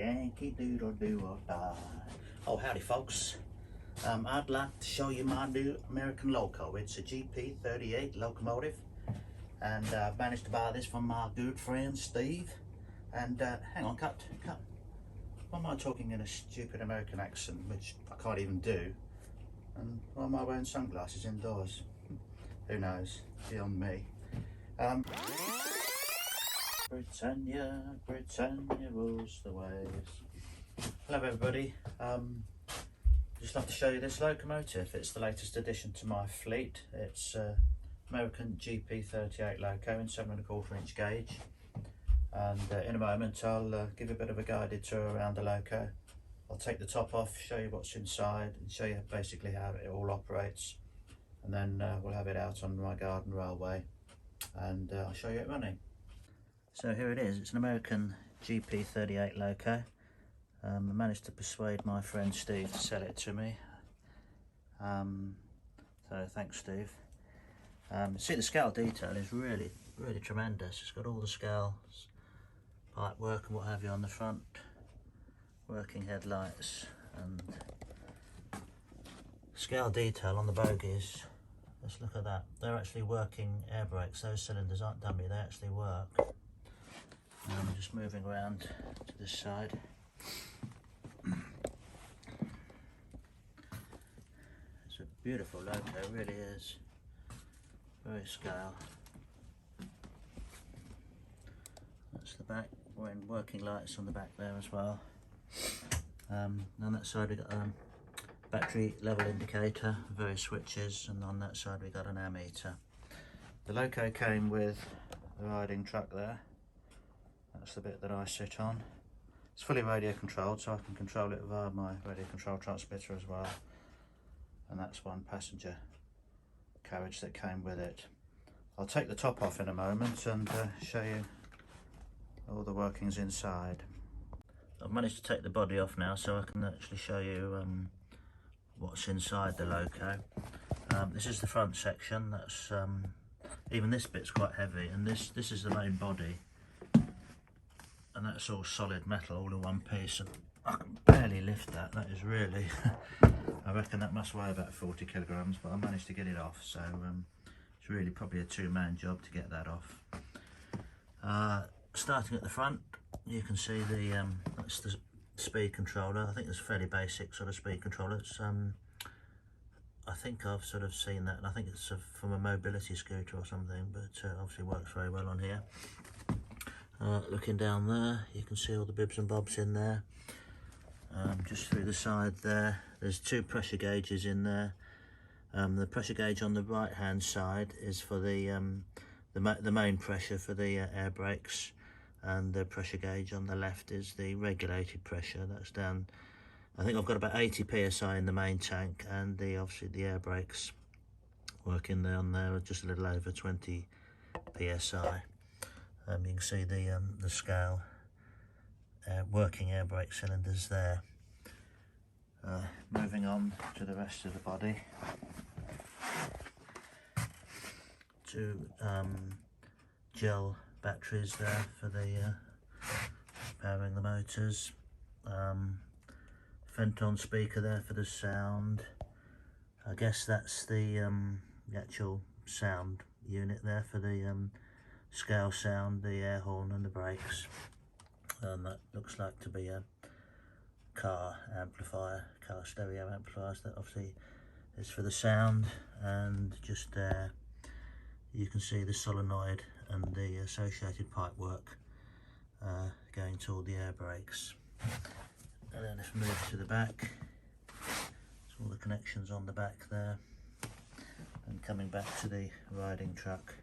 Yankee Doodle do or die. Oh, howdy folks. I'd like to show you my new American Loco. It's a GP38 locomotive, and I managed to buy this from my good friend Steve. And hang on, cut. Why am I talking in a stupid American accent, which I can't even do? And why am I wearing sunglasses indoors? Who knows? Beyond me. Britannia, Britannia rules the waves. Hello everybody. Just like to show you this locomotive. It's the latest addition to my fleet. It's American GP38 Loco in 7¼ inch gauge. And in a moment I'll give you a bit of a guided tour around the Loco. I'll take the top off, show you what's inside, and show you basically how it all operates. And then we'll have it out on my garden railway, and I'll show you it running. So here it is. It's an American GP38 Loco. I managed to persuade my friend Steve to sell it to me. So thanks, Steve. See, the scale detail is really tremendous. It's got all the scales, pipe work and what have you on the front, working headlights, and scale detail on the bogies. Let's look at that. They're actually working air brakes. Those cylinders aren't dummy, they actually work. I'm just moving around to this side. It's a beautiful Loco, it really is. Very scale. That's the back, wearing working lights on the back there as well. On that side we got a battery level indicator, various switches, and on that side we got an ammeter. The Loco came with the riding truck there. That's the bit that I sit on. It's fully radio controlled, so I can control it via my radio control transmitter as well. And that's one passenger carriage that came with it. I'll take the top off in a moment and show you all the workings inside. I've managed to take the body off now, so I can actually show you what's inside the Loco. This is the front section. That's even this bit's quite heavy, and this is the main body, and that's all solid metal, all in one piece, and I can barely lift that. That is really I reckon that must weigh about 40 kilograms, but I managed to get it off, so it's really probably a two-man job to get that off. Starting at the front, you can see that's the speed controller. I think it's a fairly basic sort of speed controller. It's I think I've sort of seen that, and I think it's from a mobility scooter or something, but obviously works very well on here. Looking down there, you can see all the bibs and bobs in there. Just through the side there, there's two pressure gauges in there. The pressure gauge on the right hand side is for the main pressure for the air brakes, and the pressure gauge on the left is the regulated pressure. That's down, I think I've got about 80 psi in the main tank, and obviously the air brakes working down there are just a little over 20 psi. You can see the scale working air brake cylinders there. Moving on to the rest of the body. Two gel batteries there for the powering the motors. Fenton speaker there for the sound. I guess that's the actual sound unit there for the scale sound, the air horn and the brakes. And that looks like to be a car amplifier, car stereo amplifier. So that obviously is for the sound, and just there you can see the solenoid and the associated pipe work going to all the air brakes. And then if we move to the back, it's all the connections on the back there. And coming back to the riding truck,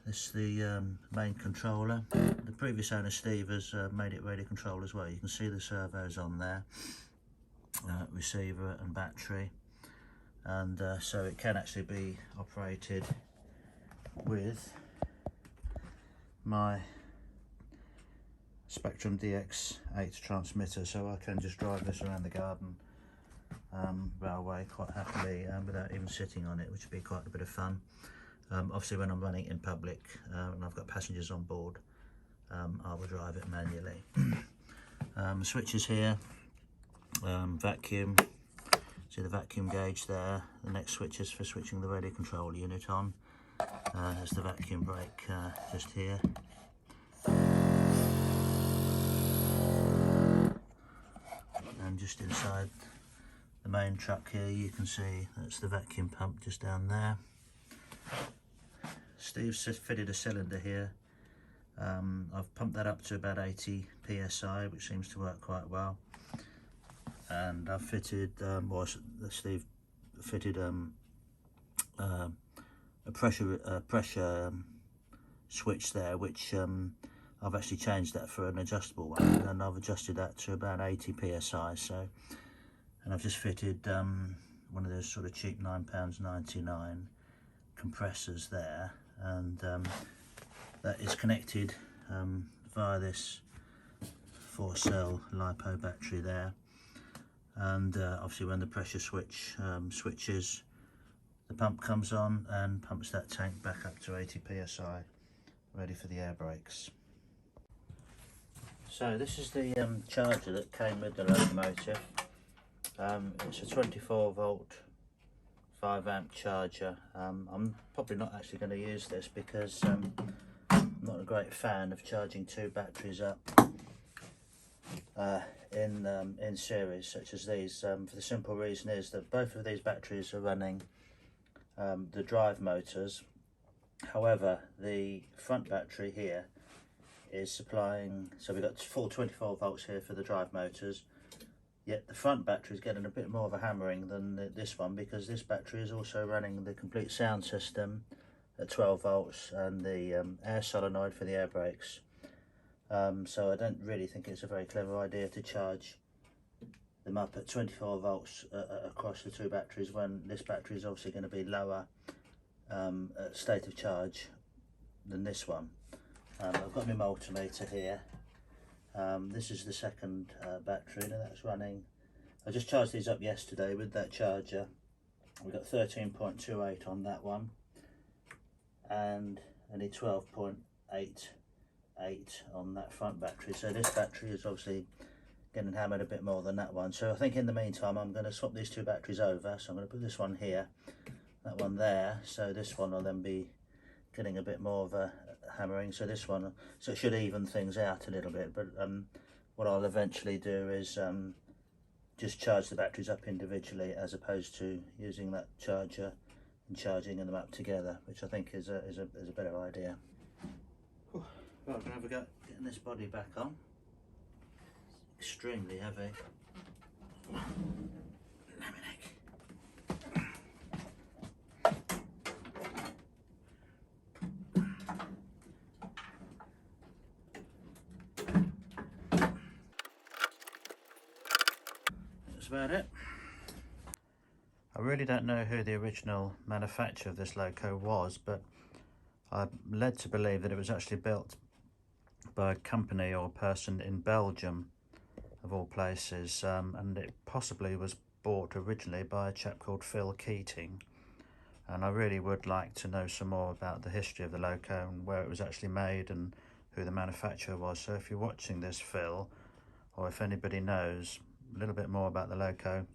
this is the main controller. The previous owner Steve has made it radio control as well. You can see the servos on there, receiver and battery, and so it can actually be operated with my Spectrum DX8 transmitter, so I can just drive this around the garden railway quite happily without even sitting on it, which would be quite a bit of fun. Obviously when I'm running in public and I've got passengers on board, I will drive it manually. Switches here, vacuum, see the vacuum gauge there. The next switch is for switching the radio control unit on. There's the vacuum brake just here. And just inside the main truck here, you can see that's the vacuum pump just down there. Steve's fitted a cylinder here. I've pumped that up to about 80 psi, which seems to work quite well. And I've fitted, Steve fitted a pressure switch there, which I've actually changed that for an adjustable one, and I've adjusted that to about 80 psi. So, and I've just fitted one of those sort of cheap £9.99 compressors there, and that is connected via this 4-cell LiPo battery there. And obviously when the pressure switch switches, the pump comes on and pumps that tank back up to 80 psi, ready for the air brakes. So this is the charger that came with the locomotive. It's a 24 volt 5 amp charger. I'm probably not actually going to use this because I'm not a great fan of charging two batteries up in series such as these, for the simple reason is that both of these batteries are running the drive motors. However, the front battery here is supplying, so we've got full 24 volts here for the drive motors, yet the front battery is getting a bit more of a hammering than this one, because this battery is also running the complete sound system at 12 volts and the air solenoid for the air brakes. So I don't really think it's a very clever idea to charge them up at 24 volts across the two batteries, when this battery is obviously going to be lower state of charge than this one. I've got my multimeter here. This is the second battery, and that's running. I just charged these up yesterday with that charger. We've got 13.28 on that one, and only 12.88 on that front battery. So this battery is obviously getting hammered a bit more than that one. So I think in the meantime I'm going to swap these two batteries over. So I'm going to put this one here, that one there, so this one will then be getting a bit more of a hammering. So this one, so it should even things out a little bit. But what I'll eventually do is just charge the batteries up individually, as opposed to using that charger and charging them up together, which I think is a better idea. Right, I'm going to have a go at getting this body back on. Extremely heavy. That's about it. I really don't know who the original manufacturer of this loco was, but I'm led to believe that it was actually built by a company or person in Belgium, of all places, and it possibly was bought originally by a chap called Phil Keating. And I really would like to know some more about the history of the loco and where it was actually made and who the manufacturer was. So if you're watching this, Phil, or if anybody knows a little bit more about the loco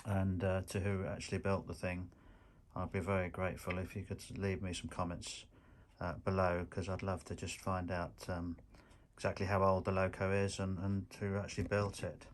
and to who actually built the thing, I'd be very grateful if you could leave me some comments below, because I'd love to just find out exactly how old the loco is and who actually built it.